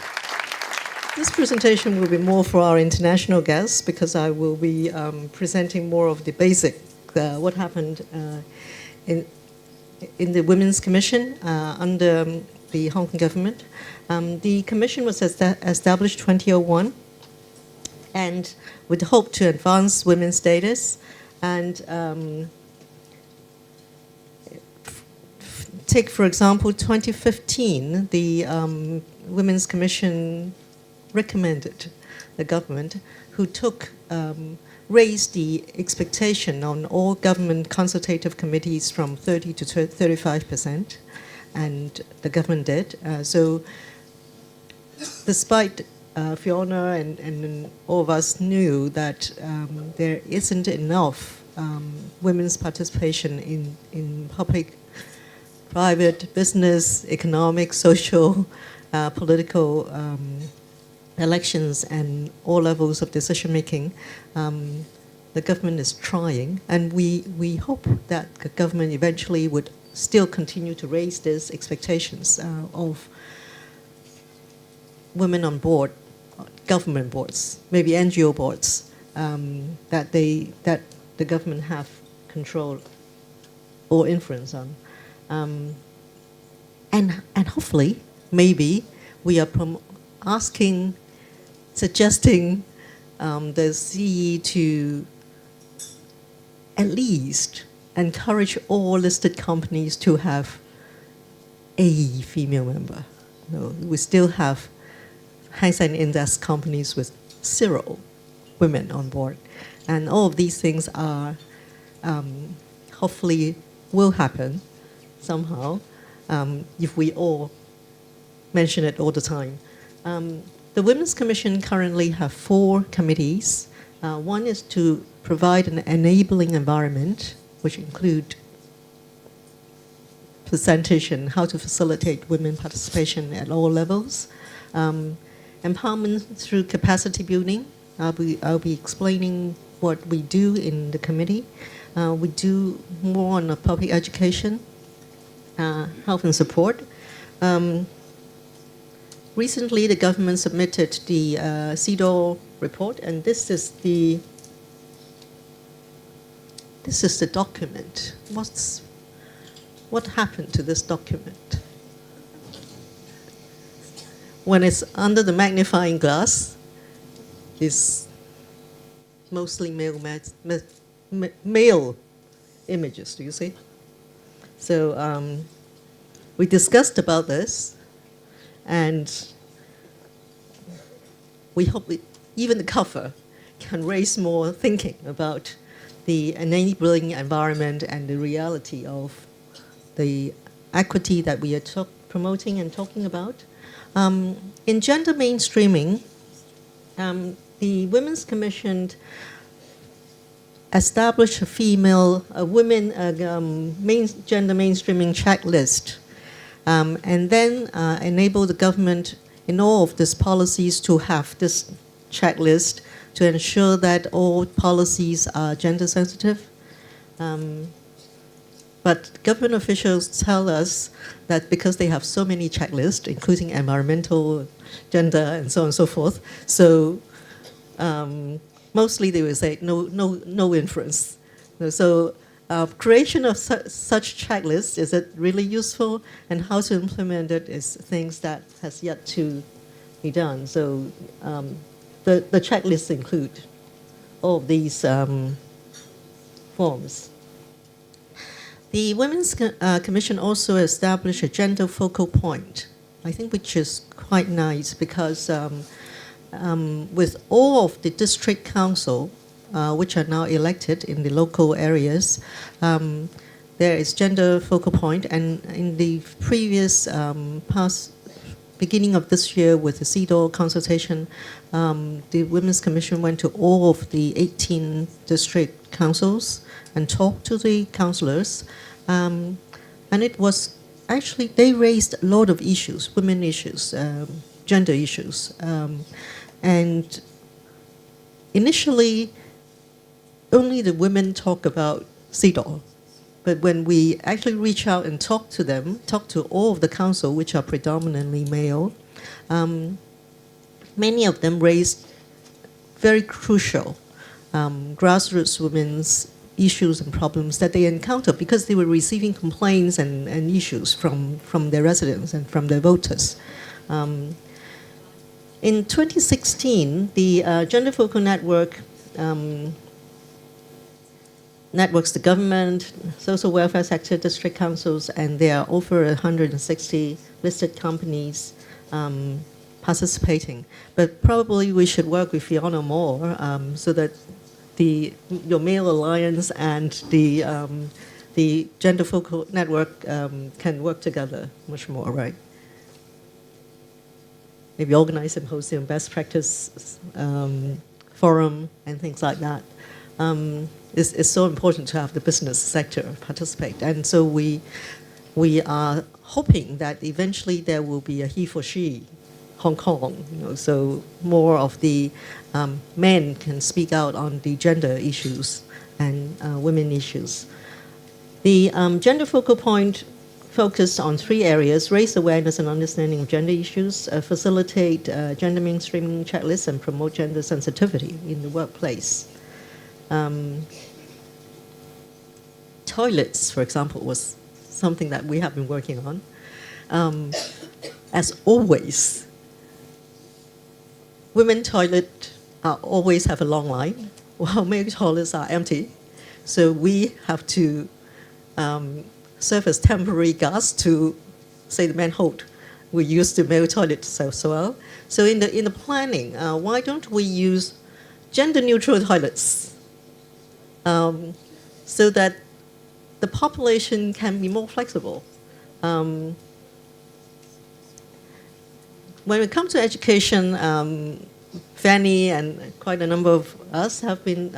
This presentation will be more for our international guests, because I will be presenting more of the basic, what happened in the Women's Commission under the Hong Kong government. The commission was established 2001, and with the hope to advance women's status and take, for example, 2015, the Women's Commission recommended the government, who raised the expectation on all government consultative committees from 30 to 35%, and the government did. So despite Fiona and all of us knew that there isn't enough women's participation in public, private, business, economic, social, political elections and all levels of decision making, the government is trying, and we hope that the government eventually would still continue to raise these expectations of women on board, government boards, maybe NGO boards, that the government have control or influence on, and hopefully maybe we are suggesting the CE to at least encourage all listed companies to have a female member. No, we still have Hang Seng Index companies with 0 women on board. And all of these things are hopefully will happen somehow if we all mention it all the time. The Women's Commission currently have 4 committees. One is to provide an enabling environment, which include percentage and how to facilitate women participation at all levels. Empowerment through capacity building. I'll be explaining what we do in the committee. We do more on public education, health and support. Recently, the government submitted the CEDAW report, and this is the document. what happened to this document? When it's under the magnifying glass, it's mostly male images, do you see? So we discussed about this, and we hope even the cover can raise more thinking about the enabling environment and the reality of the equity that we are promoting and talking about. In gender mainstreaming, the Women's Commission established a women gender mainstreaming checklist, and then enabled the government in all of these policies to have this checklist to ensure that all policies are gender sensitive. But government officials tell us that because they have so many checklists, including environmental, gender, and so on and so forth, so mostly they will say no influence. So creation of such checklists, is it really useful? And how to implement it is things that has yet to be done. So the checklists include all of these forms. The Women's Commission also established a gender focal point, I think, which is quite nice because with all of the district council, which are now elected in the local areas, there is gender focal point. And in the previous beginning of this year with the CEDAW consultation, the Women's Commission went to all of the 18 district councils and talked to the councillors. And it was actually, they raised a lot of issues, women issues, gender issues. And initially, only the women talk about CEDAW. But when we actually reach out and talk to them, talk to all of the council, which are predominantly male, many of them raised very crucial grassroots women's issues and problems that they encountered because they were receiving complaints and issues from their residents and from their voters. In 2016, the Gender Focal Network networks the government, social welfare sector, district councils, and there are over 160 listed companies participating. But probably we should work with Fiona more so that your Male Alliance and the Gender Focal Network can work together much more, right? Maybe organize symposium, best practice forum, and things like that. It's so important to have the business sector participate. And so we are hoping that eventually there will be a he for she Hong Kong, so more of the men can speak out on the gender issues and women issues. The gender focal point focused on 3 areas: raise awareness and understanding of gender issues, facilitate gender mainstreaming checklists, and promote gender sensitivity in the workplace. Toilets, for example, was something that we have been working on. As always, women toilets always have a long line, while male toilets are empty. So we have to serve as temporary guards to, say, the menhold. We use the male toilets as well. So in the planning, why don't we use gender-neutral toilets so that the population can be more flexible? When it comes to education, Fanny and quite a number of us have been,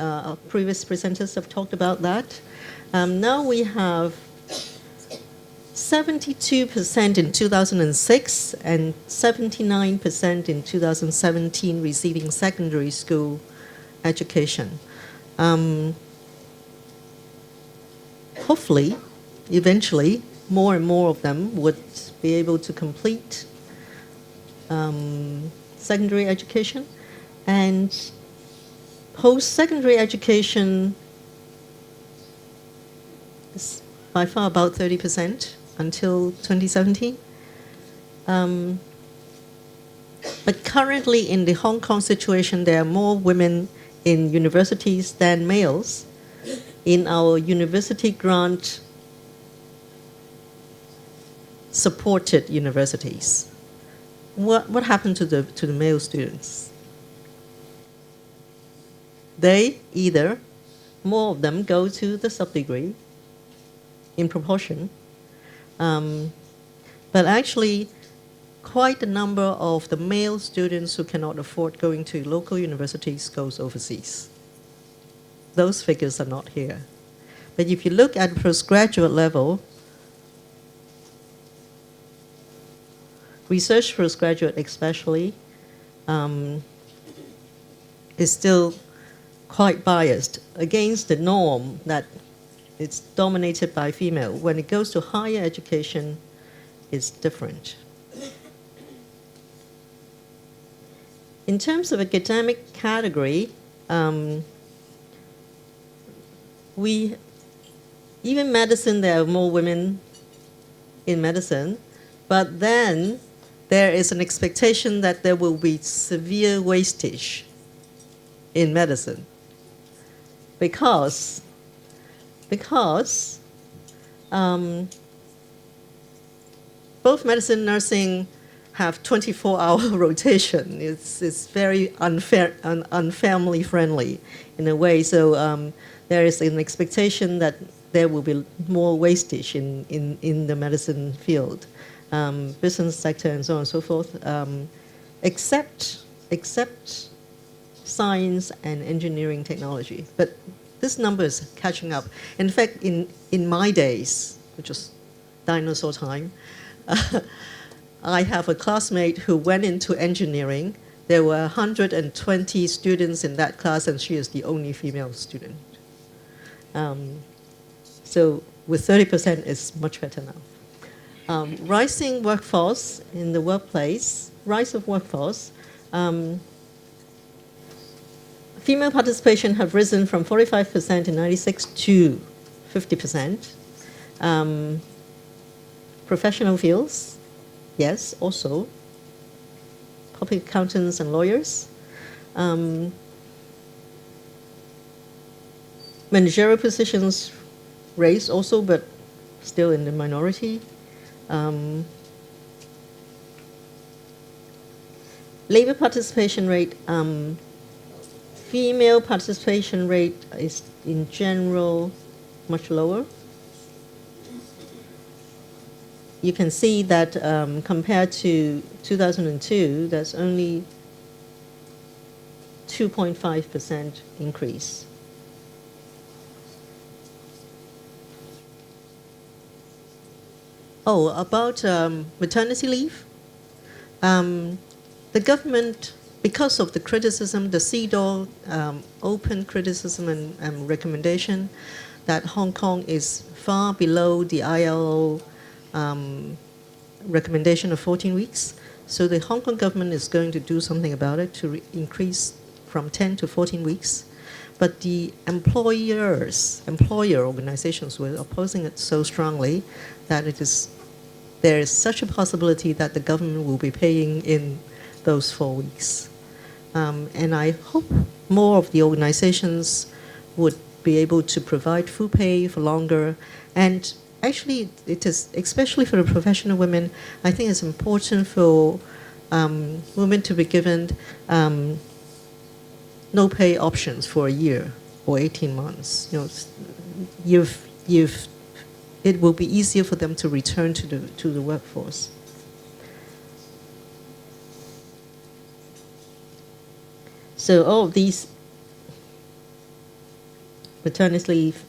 previous presenters have talked about that. Now we have 72% in 2006 and 79% in 2017 receiving secondary school education. Hopefully, eventually, more and more of them would be able to complete secondary education, and post-secondary education by far about 30% until 2017. But currently in the Hong Kong situation, there are more women in universities than males. In our university grant supported universities, what happened to the male students? They either, more of them go to the sub-degree in proportion, but actually quite a number of the male students who cannot afford going to local universities goes overseas. Those figures are not here. But if you look at postgraduate level, research postgraduate especially, is still quite biased against the norm that it's dominated by female. When it goes to higher education, it's different. In terms of academic category, even medicine, there are more women in medicine, but then there is an expectation that there will be severe wastage in medicine because both medicine and nursing have 24-hour rotation. It's very unfair and unfamily friendly in a way. So there is an expectation that there will be more wastage in the medicine field, business sector, and so on and so forth, except science and engineering technology. But this number is catching up. In fact, in my days, which was dinosaur time, I have a classmate who went into engineering. There were 120 students in that class, and she is the only female student. So with 30%, it's much better now. Rising workforce in the workplace, rise of workforce. Female participation have risen from 45% in '96 to 50%. Professional fields, yes, also. Public accountants and lawyers. Managerial positions raised also, but still in the minority. Labor participation rate, female participation rate is in general much lower. You can see that compared to 2002, that's only 2.5% increase. Oh, about maternity leave. The government, because of the criticism, the CEDAW open criticism and recommendation that Hong Kong is far below the ILO recommendation of 14 weeks. So the Hong Kong government is going to do something about it to increase from 10 to 14 weeks. But the employer organizations were opposing it so strongly that there is such a possibility that the government will be paying in those 4 weeks. And I hope more of the organizations would be able to provide full pay for longer. And actually, it is, especially for the professional women, I think it's important for women to be given no pay options for a year or 18 months. It will be easier for them to return to the workforce. So all of these maternity leave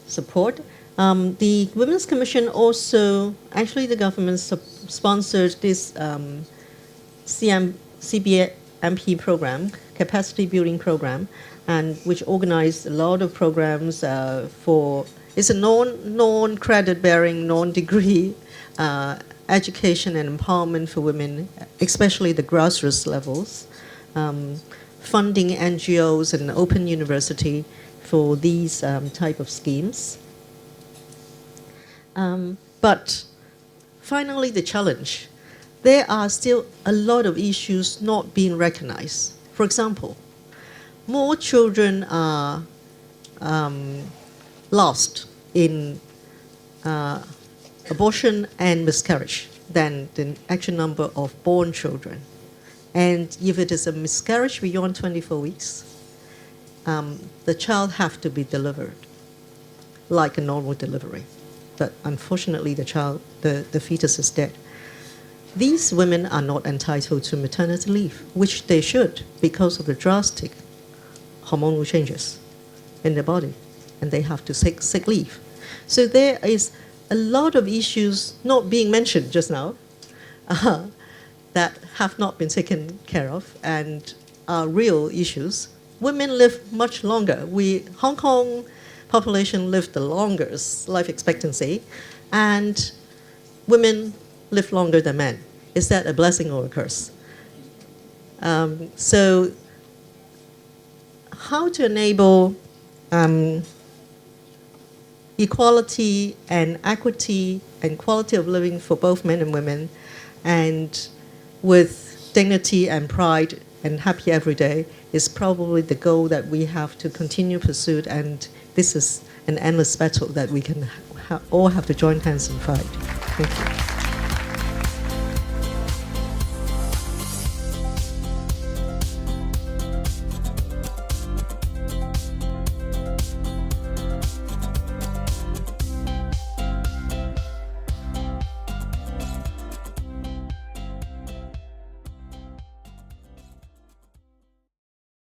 support. The Women's Commission also, actually the government sponsored this CBMP program, capacity building program, and which organized a lot of programs for, it's a non-credit bearing, non-degree education and empowerment for women, especially the grassroots levels, funding NGOs and open university for these type of schemes. But finally, the challenge. There are still a lot of issues not being recognized. For example, more children are lost in abortion and miscarriage than the actual number of born children. And if it is a miscarriage beyond 24 weeks, the child have to be delivered like a normal delivery. But unfortunately, the fetus is dead. These women are not entitled to maternity leave, which they should because of the drastic hormonal changes in their body, and they have to take sick leave. So there is a lot of issues not being mentioned just now that have not been taken care of and are real issues. Women live much longer. Hong Kong population live the longest life expectancy, and women live longer than men. Is that a blessing or a curse? So how to enable equality and equity and quality of living for both men and women, and with dignity and pride and happy every day, is probably the goal that we have to continue pursuit, and this is an endless battle that we can all have to join hands and fight. Thank you.